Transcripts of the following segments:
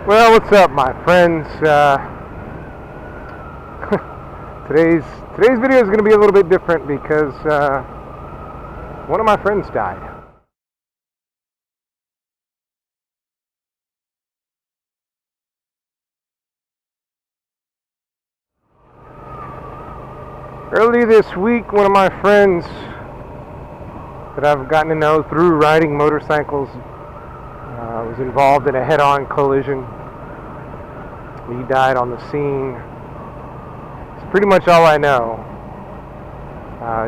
Well, what's up, my friends? Today's video is going to be a little bit different because one of my friends died. Early this week, one of my friends that I've gotten to know through riding motorcycles was involved in a head-on collision. He died on the scene. It's pretty much all I know.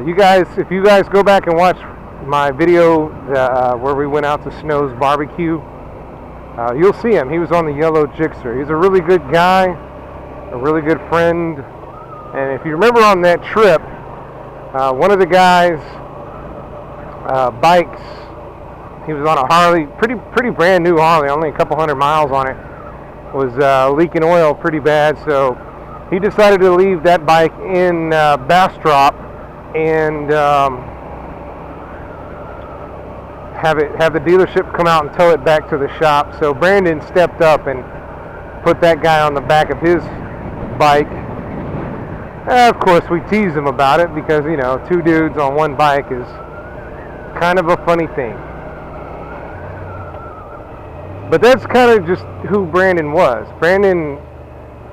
If you guys go back and watch my video where we went out to Snow's barbecue, you'll see him. He was on the yellow Gixxer. He's a really good guy, a really good friend. And if you remember on that trip, one of the guys' bikes, he was on a Harley, pretty brand new Harley, only a couple hundred miles on it, was leaking oil pretty bad. So he decided to leave that bike in Bastrop and have the dealership come out and tow it back to the shop. So Brandon stepped up and put that guy on the back of his bike. Of course, we tease him about it because, you know, two dudes on one bike is kind of a funny thing. But that's kind of just who Brandon was. Brandon,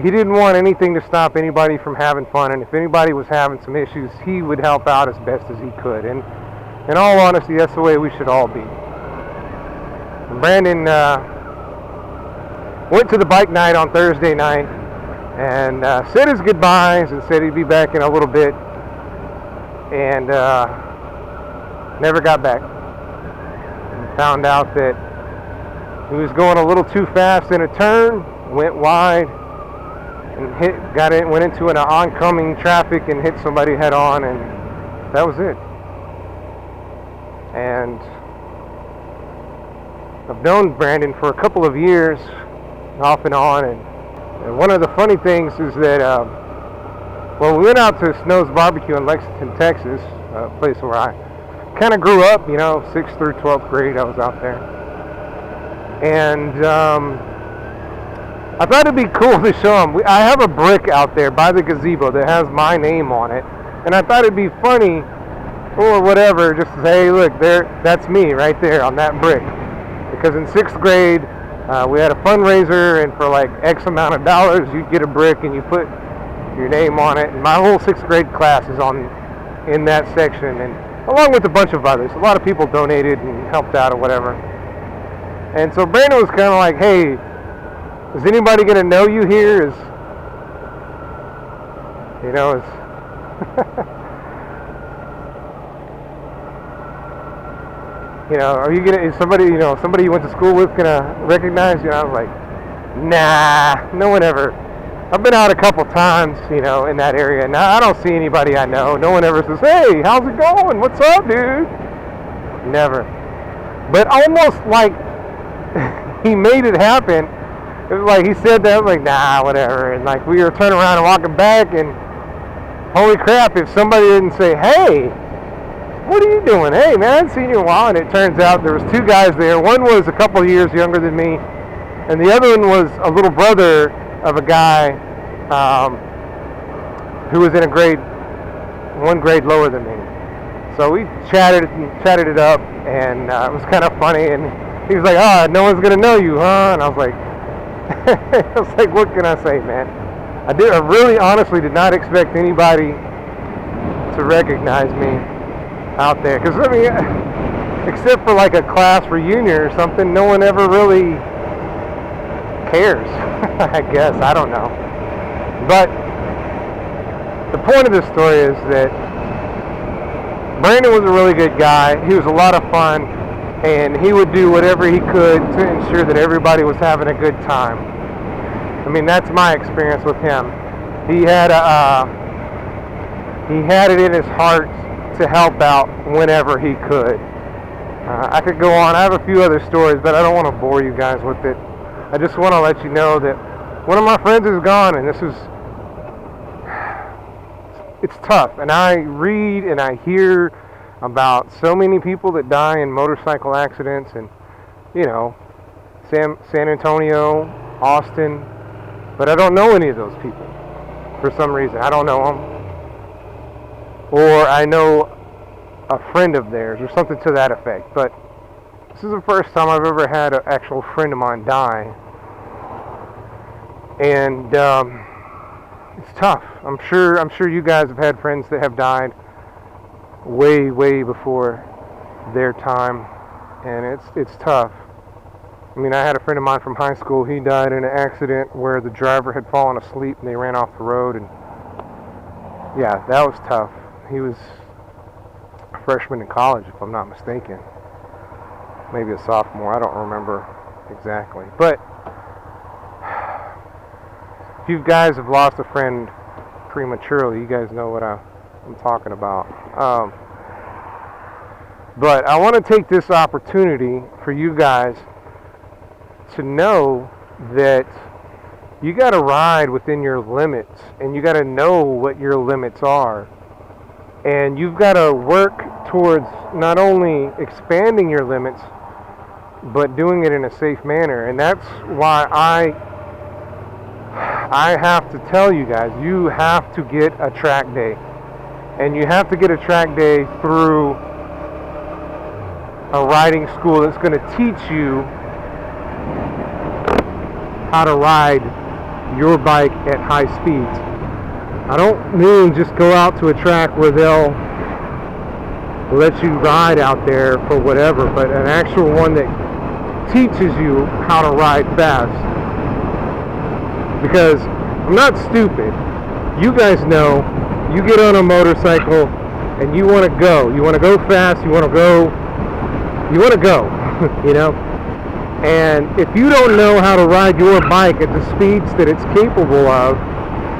he didn't want anything to stop anybody from having fun, and if anybody was having some issues, he would help out as best as he could. And in all honesty, that's the way we should all be. And Brandon went to the bike night on Thursday night and said his goodbyes and said he'd be back in a little bit, and never got back. And found out that he was going a little too fast in a turn, went wide, and went into an oncoming traffic and hit somebody head on, and that was it. And I've known Brandon for a couple of years, off and on, and one of the funny things is that, well, we went out to Snow's Barbecue in Lexington, Texas, a place where I kind of grew up, you know, 6th through 12th grade, I was out there. And I thought it'd be cool to show him. I have a brick out there by the gazebo that has my name on it, and I thought it'd be funny, or whatever, just to say, hey, look, that's me right there on that brick. Because in 6th grade, we had a fundraiser, and for like X amount of dollars, you'd get a brick and you put your name on it. And my whole 6th grade class is in that section, and along with a bunch of others. A lot of people donated and helped out or whatever. And so Brandon was kind of like, hey, is anybody going to know you here? You know, are you is somebody you went to school with gonna recognize you? And I was like, nah, no one ever. I've been out a couple times, you know, in that area. Now I don't see anybody I know. No one ever says, hey, how's it going? What's up, dude? Never. But almost like he made it happen. It was like he said that, I was like, nah, whatever. And like we were turning around and walking back, and holy crap, if somebody didn't say, hey, what are you doing? Hey, man, I haven't seen you in a while. And it turns out there was two guys there. One was a couple of years younger than me, and the other one was a little brother of a guy who was in one grade lower than me. So we chatted it up, and it was kind of funny. And he was like, "Oh, no one's gonna know you, huh?" And I was like, "What can I say, man? I really, honestly, did not expect anybody to recognize me out there, because I mean, except for like a class reunion or something, no one ever really cares." I guess, I don't know. But the point of this story is that Brandon was a really good guy. He was a lot of fun, and he would do whatever he could to ensure that everybody was having a good time. I mean, that's my experience with him. He had it in his heart to help out whenever he could. I could go on. I have a few other stories, but I don't want to bore you guys with it. I just want to let you know that one of my friends is gone, and it's tough. And I read and I hear about so many people that die in motorcycle accidents, and, you know, San Antonio, Austin, but I don't know any of those people for some reason. I don't know them, or I know a friend of theirs or something to that effect. But this is the first time I've ever had an actual friend of mine die, and it's tough. I'm sure you guys have had friends that have died way before their time, and it's tough. I mean, I had a friend of mine from high school. He died in an accident where the driver had fallen asleep and they ran off the road, and yeah, that was tough. He was a freshman in college, if I'm not mistaken. Maybe a sophomore, I don't remember exactly. But if you guys have lost a friend prematurely, you guys know what I'm talking about. But I want to take this opportunity for you guys to know that you got to ride within your limits, and you got to know what your limits are, and you've got to work towards not only expanding your limits but doing it in a safe manner. And that's why I have to tell you guys, you have to get a track day, and you have to get a track day through a riding school that's going to teach you how to ride your bike at high speeds. I don't mean just go out to a track where they'll let you ride out there for whatever, but an actual one that teaches you how to ride fast. Because I'm not stupid. You guys know, you get on a motorcycle and you want to go. You want to go fast, you want to go, you know? And if you don't know how to ride your bike at the speeds that it's capable of,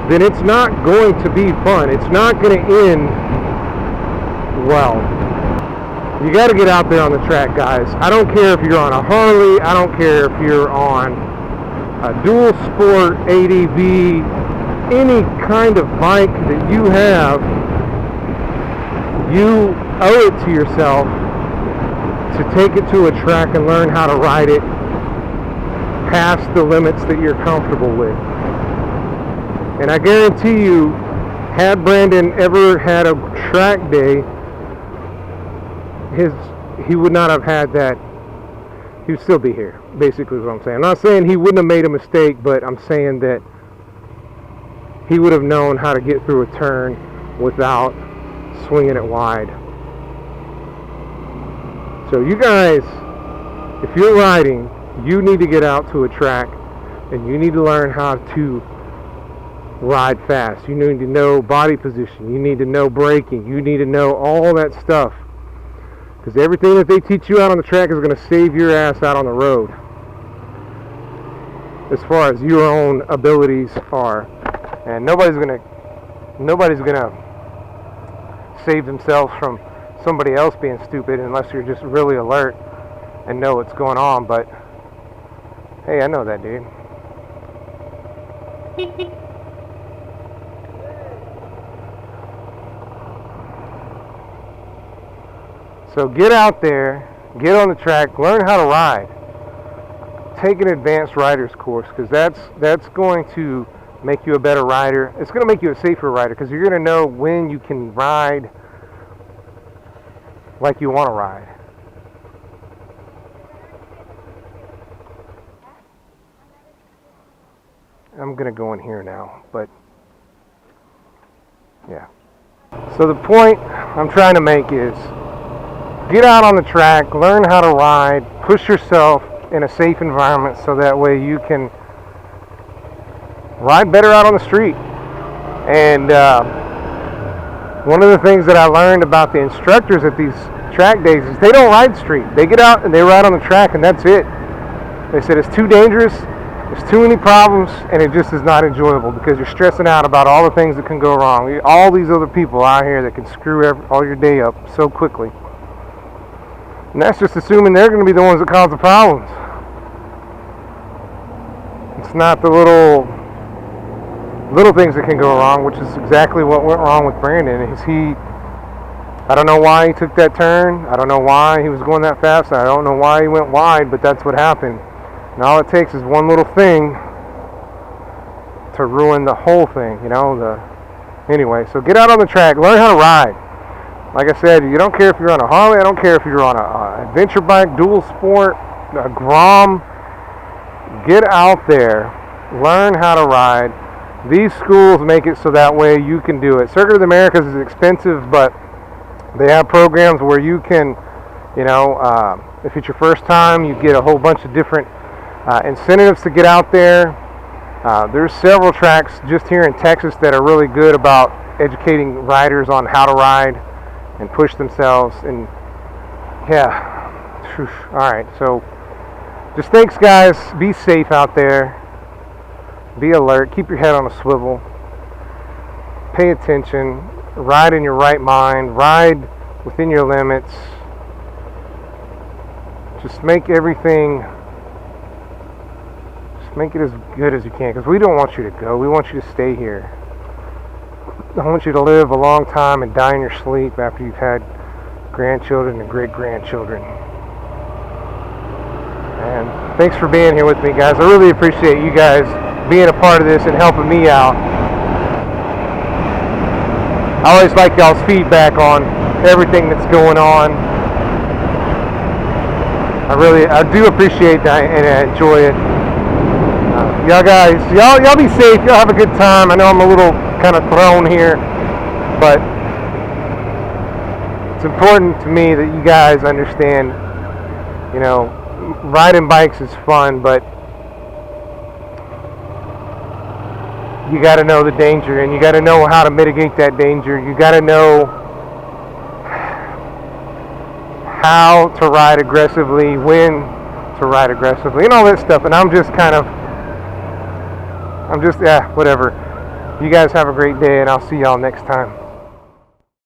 then it's not going to be fun. It's not going to end well. You got to get out there on the track, guys. I don't care if you're on a Harley. I don't care if you're on a dual sport, ADV, any kind of bike that you have. You owe it to yourself to take it to a track and learn how to ride it past the limits that you're comfortable with. And I guarantee you, had Brandon ever had a track day, he would not have had that. He would still be here, basically is what I'm saying. I'm not saying he wouldn't have made a mistake, but I'm saying that he would have known how to get through a turn without swinging it wide. So you guys, if you're riding, you need to get out to a track and you need to learn how to ride fast. You need to know body position. You need to know braking. You need to know all that stuff. Because everything that they teach you out on the track is going to save your ass out on the road, as far as your own abilities are. And nobody's gonna save themselves from somebody else being stupid unless you're just really alert and know what's going on. But hey, I know that dude. So get out there, get on the track, learn how to ride. Take an advanced rider's course, because that's going to make you a better rider. It's going to make you a safer rider, because you're going to know when you can ride like you want to ride. I'm going to go in here now, but yeah. So the point I'm trying to make is, get out on the track, learn how to ride, push yourself in a safe environment so that way you can ride better out on the street. And one of the things that I learned about the instructors at these track days is they don't ride street. They get out and they ride on the track, and that's it. They said it's too dangerous, there's too many problems, and it just is not enjoyable because you're stressing out about all the things that can go wrong. All these other people out here that can screw all your day up so quickly. And that's just assuming they're going to be the ones that cause the problems. It's not the little things that can go wrong, which is exactly what went wrong with Brandon. I don't know why he took that turn. I don't know why he was going that fast. I don't know why he went wide, but that's what happened. And all it takes is one little thing to ruin the whole thing, you know. Anyway, so get out on the track, learn how to ride. Like I said, you don't care if you're on a Harley, I don't care if you're on a adventure bike, dual sport, a Grom. Get out there, learn how to ride. These schools make it so that way you can do it. Circuit of the Americas is expensive, but they have programs where you can, you know, if it's your first time, you get a whole bunch of different incentives to get out there. There's several tracks just here in Texas that are really good about educating riders on how to ride and push themselves. And yeah, all right, so just thanks, guys. Be safe out there. Be alert. Keep your head on a swivel. Pay attention. Ride in your right mind. Ride within your limits. Just make everything, just make it as good as you can, because we don't want you to go. We want you to stay here. I want you to live a long time and die in your sleep after you've had grandchildren and great-grandchildren. And thanks for being here with me, guys. I really appreciate you guys being a part of this and helping me out. I always like y'all's feedback on everything that's going on. I do appreciate that and enjoy it. Y'all guys, y'all be safe. Y'all have a good time. I know I'm a little kind of thrown here, but it's important to me that you guys understand, you know, riding bikes is fun, but you got to know the danger, and you got to know how to mitigate that danger. You got to know how to ride aggressively, when to ride aggressively, and all that stuff. And yeah, whatever. You guys have a great day, and I'll see y'all next time.